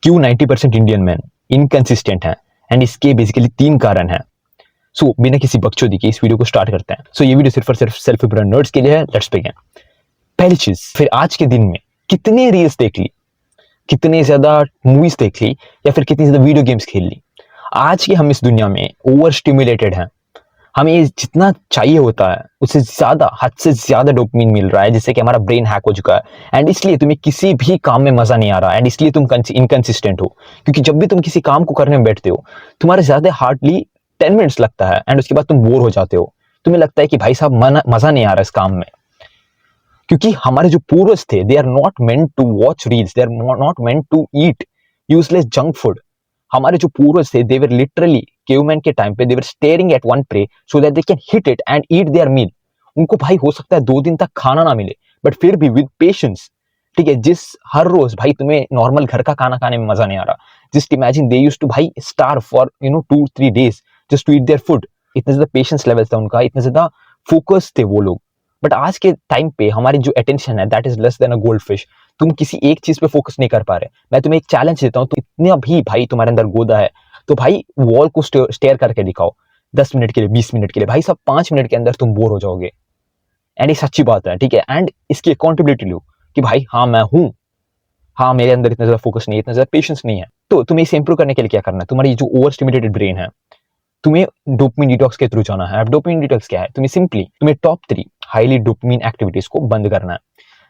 क्यों 90% Indian man inconsistent हैं, and इसके बेसिकली 3 कारण हैं। सो बिना किसी बकचोदी के इस वीडियो को स्टार्ट करते हैं। सो ये वीडियो सिर्फ और सिर्फ सेल्फ इंप्रूवमेंट नर्ड्स के लिए है। Let's begin. पहली चीज, फिर आज के दिन में कितने रील्स देख ली, कितने ज्यादा मूवीज देख ली, या फिर कितनी ज्यादा वीडियो गेम्स खेल ली। आज के हम इस दुनिया में ओवर स्टिमुलेटेड हैं। हमें जितना चाहिए होता है उससे ज्यादा, हद से ज्यादा डोपामिन मिल रहा है, जिससे कि हमारा ब्रेन हैक हो चुका है। एंड इसलिए तुम्हें किसी भी काम में मजा नहीं आ रहा, एंड इसलिए तुम इनकंसिस्टेंट हो। क्योंकि जब भी तुम किसी काम को करने में बैठते हो, तुम्हारे ज्यादा हार्डली 10 मिनट्स लगता है, एंड उसके बाद तुम बोर हो जाते हो। तुम्हें लगता है कि भाई साहब मजा नहीं आ रहा इस काम में। क्योंकि हमारे जो पूर्वज थे, they are not meant to watch reels, they are not meant to eat useless junk food. हमारे जो पूर्वज थे, दे वर लिटरली केवमैन के टाइम पे they were staring at one prey so that they can hit it and eat their meal. उनको भाई हो सकता है 2 दिन तक खाना ना मिले, बट फिर भी विद पेशेंस, ठीक है, जिस हर रोज भाई तुम्हें नॉर्मल घर का खाना खाने में मजा नहीं आ रहा, just imagine they used to भाई starve for 2-3 days just to eat their food. इतना ज्यादा पेशेंस लेवल था उनका, इतने ज्यादा फोकस थे वो लोग। बट आज के टाइम पे हमारी जो अटेंशन है, that is less than a gold fish. तुम किसी एक चीज पे फोकस नहीं कर पा रहे। मैं तुम्हें एक चैलेंज देता हूँ, तो इतना भी भाई तुम्हारे अंदर गोदा है तो भाई वॉल को स्टेयर करके दिखाओ 10 मिनट के लिए, 20 मिनट के लिए। भाई सब 5 मिनट के अंदर तुम बोर हो जाओगे। एंड ये सच्ची बात है, ठीक है। एंड इसकी अकाउंटेबिलिटी लो कि भाई हाँ मैं हूं, हाँ मेरे अंदर इतना ज्यादा फोकस नहीं है, इतना ज्यादा पेशेंस नहीं है। तो तुम्हें इसे इंप्रूव करने के लिए क्या करना है? तुम्हारी जो ओवर स्टिमुलेटेड ब्रेन है, तुम्हें डोपामिन डिटॉक्स के थ्रू जाना है। अब डोपामिन डिटॉक्स क्या है? तुम्हें टॉप 3 हाईली डोपामिन एक्टिविटीज को बंद करना है।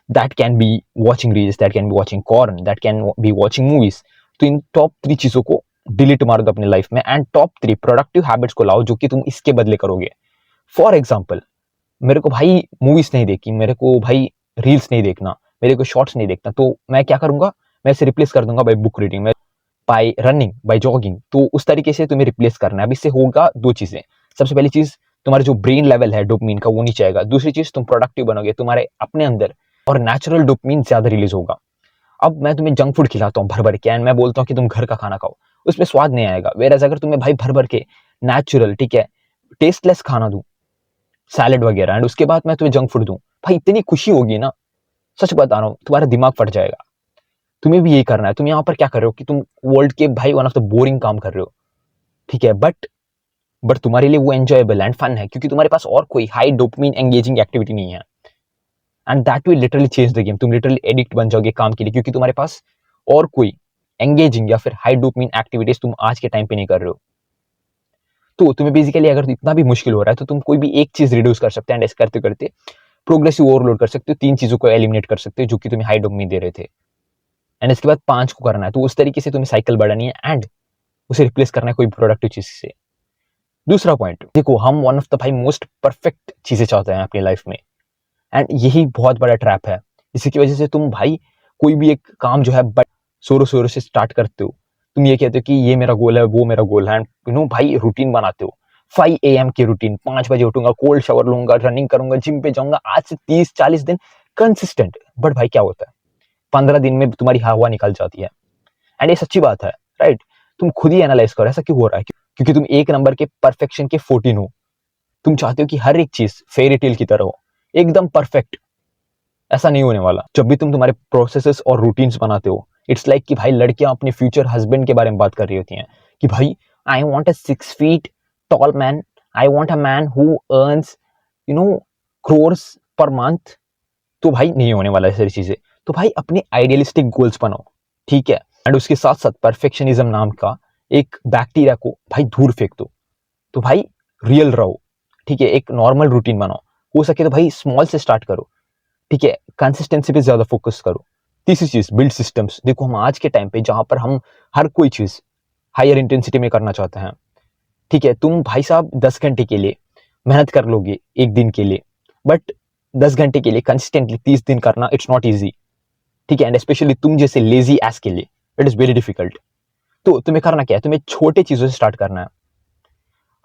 That can be watching reels, that can be watching corn, that can be watching movies. तो इन टॉप 3 चीजों को डिलीट मार दो अपने लाइफ में, एंड टॉप 3 प्रोडक्टिव हैबिट्स को लाओ जो कि तुम इसके बदले करोगे। फॉर एग्जाम्पल, मेरे को भाई मूवीज नहीं देखी, मेरे को भाई रील्स नहीं देखना, मेरे को शॉर्ट्स नहीं देखना, तो मैं क्या करूंगा? मैं इसे रिप्लेस कर दूंगा by book reading, by running, by jogging. तो उस तरीके से तुम्हें रिप्लेस करना है। अब इससे होगा 2 चीजें। सबसे पहली चीज, तुम्हारा जो ब्रेन लेवल है डोपामिन का वो नीचे आएगा। दूसरी चीज, तुम प्रोडक्टिव बनोगे, तुम्हारे अपने अंदर और नेचुरल डोपामिन ज्यादा रिलीज होगा। अब मैं तुम्हें जंक फूड खिलाता हूँ भर भर के, एंड मैं बोलता हूँ कि तुम घर का खाना खाओ, उसमें स्वाद नहीं आएगा। वेरएज अगर तुम्हें भाई भर भर के नेचुरल, ठीक है, टेस्टलेस खाना दूं, सैलेड वगैरह, एंड उसके बाद मैं तुम्हें जंक फूड दूं, भाई इतनी खुशी होगी ना, सच बता रहा हूँ, तुम्हारा दिमाग फट जाएगा। तुम्हें भी यही करना है। तुम यहाँ पर क्या कर रहे हो कि तुम वर्ल्ड के भाई वन ऑफ द बोरिंग काम कर रहे हो, ठीक है, बट तुम्हारे लिए वो एंजॉयबल एंड फन है, क्योंकि तुम्हारे पास और कोई हाई डोपामिन एंगेजिंग एक्टिविटी नहीं है। And that will literally change the game. तुम लिटरली एडिक्ट बन जाओगे काम के लिए, क्योंकि तुम्हारे पास और कोई एंगेजिंग या फिर हाई डोपामिन एक्टिविटीज तुम आज के टाइम पे नहीं कर रहे हो। तो तुम्हें बेसिकली अगर इतना भी मुश्किल हो रहा है, तो तुम कोई भी एक चीज रिड्यूस कर सकते हैं, एंड ऐसे करते करते प्रोग्रेसिव ओवरलोड कर सकते हो। 3 चीजों को एलिमिनेट कर सकते हो जो कि तुम्हें हाई डोपामिन दे रहे थे, एंड इसके बाद 5 को करना है। तो उस तरीके से तुम्हें साइकिल बढ़ानी है, एंड उसे रिप्लेस करना है कोई प्रोडक्टिव चीज से। दूसरा पॉइंट देखो, हम वन ऑफ द भाई मोस्ट परफेक्ट चीजें चाहते हैं अपनी लाइफ में, एंड यही बहुत बड़ा ट्रैप है। इसी की वजह से तुम भाई कोई भी एक काम जो है बट जोरों शोरों से स्टार्ट करते हो। तुम ये कहते हो कि ये मेरा गोल है, वो मेरा गोल है, एंड भाई रूटीन बनाते हो 5 AM की रूटीन, 5 बजे उठूंगा, कोल्ड शावर लूंगा, रनिंग करूंगा, जिम पे जाऊंगा, आज से 30-40 दिन कंसिस्टेंट। बट भाई क्या होता है, 15 दिन में तुम्हारी हवा निकल जाती है। एंड ये सच्ची बात है, राइट? तुम खुद ही एनालाइज करो ऐसा क्यों हो रहा है। क्योंकि तुम एक नंबर के परफेक्शन के 14 हो। तुम चाहते हो कि हर एक चीज फेरी टेल की तरह हो, एकदम परफेक्ट। ऐसा नहीं होने वाला। जब भी तुम तुम्हारे प्रोसेसेस और रूटीन्स बनाते हो, इट्स लाइक कि भाई लड़कियां अपने फ्यूचर हस्बैंड के बारे में बात कर रही होती हैं कि भाई I want a 6 feet tall man, I want a man who earns crores per month. तो भाई नहीं होने वाला है सारी चीजें। तो भाई अपने आइडियलिस्टिक गोल्स बनाओ, ठीक है, एंड उसके साथ साथ परफेक्शनिज्म नाम का एक बैक्टीरिया को भाई दूर फेंक दो। तो भाई रियल रहो, ठीक है, एक नॉर्मल रूटीन बनाओ। हो सके तो भाई स्मॉल से स्टार्ट करो, ठीक है, कंसिस्टेंसी पे ज्यादा फोकस करो। तीसरी चीज, बिल्ड सिस्टम्स। देखो हम आज के टाइम पे जहां पर हम हर कोई चीज हायर इंटेंसिटी में करना चाहते हैं, ठीक है, तुम भाई साहब 10 घंटे के लिए मेहनत कर लोगे एक दिन के लिए, बट 10 घंटे के लिए कंसिस्टेंटली 30 दिन करना इट्स नॉट ईजी, ठीक है, एंड स्पेशली तुम जैसे लेजी एस के लिए इट इज वेरी डिफिकल्ट। तो तुम्हें करना क्या है? तुम्हें छोटे चीजों से स्टार्ट करना है।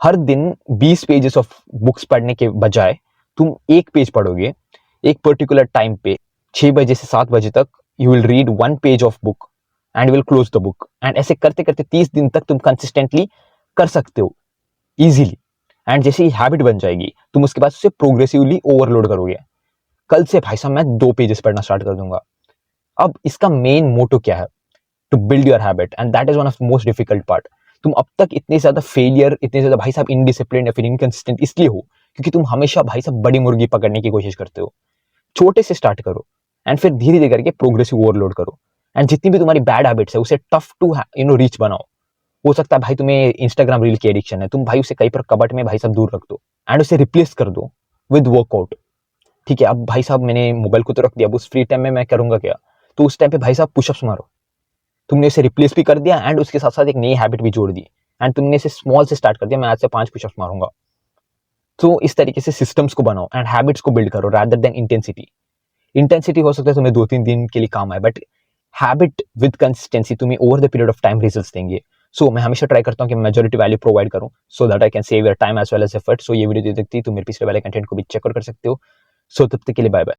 हर दिन 20 पेजेस ऑफ बुक्स पढ़ने के बजाय तुम एक पेज पढ़ोगे एक पर्टिकुलर टाइम पे, 6 बजे से 7 बजे तक। You will read 1 page of book and will close the book, and ऐसे करते करते 30 दिन तक तुम कंसिस्टेंटली कर सकते हो इजीली। एंड जैसे ही हैबिट बन जाएगी, तुम उसके बाद उसे प्रोग्रेसिवली ओवरलोड करोगे। कल से भाई साहब मैं 2 पेजेस पढ़ना स्टार्ट कर दूंगा। अब इसका मेन मोटो क्या है? To build your habit, and that is one of the most difficult part. तुम अब तक इतने ज्यादा फेलियर, इतने ज्यादा भाई साहब इनडिसिप्लिन या फिर इनकंसिस्टेंट इसलिए हो क्योंकि तुम हमेशा भाई साहब बड़ी मुर्गी पकड़ने की कोशिश करते हो। छोटे से स्टार्ट करो एंड फिर धीरे धीरे करके प्रोग्रेसिव ओवरलोड करो, एंड जितनी भी तुम्हारी बैड हैबिट्स है उसे टफ टू रीच बनाओ। हो सकता है भाई तुम्हें इंस्टाग्राम रील की एडिक्शन है, तुम भाई उसे कहीं पर कबट में भाई साहब दूर रख दो एंड उसे रिप्लेस कर दो विद वर्कआउट। ठीक है, अब भाई साहब मैंने मोबाइल को तो रख दिया, अब उस फ्री टाइम में मैं करूंगा क्या? तो उस टाइम पे भाई साहब पुशअप्स मारो। तुमने इसे रिप्लेस भी कर दिया एंड उसके साथ साथ एक नई हैबिट भी जोड़ दी, एंड तुमने इसे स्मॉल से स्टार्ट कर दिया, मैं आज से 5 पुशअप्स मारूंगा। तो इस तरीके से सिस्टम्स को बनाओ एंड हैबिट्स को बिल्ड करो रादर देन इंटेंसिटी। इंटेंसिटी हो सकता है तुम्हें 2-3 दिन के लिए काम आए, बट हैबिट विद कंसिस्टेंसी तुम्हें over the period of time results देंगे। सो मैं हमेशा ट्राई करता हूँ कि मेजॉरिटी वैल्यू प्रोवाइड करूँ so that I can save your time as well as effort. So ये वीडियो देखती तो मेरे पिछले वाले कंटेंट को भी चेक कर सकते हो। सो तब तक के लिए बाय बाय।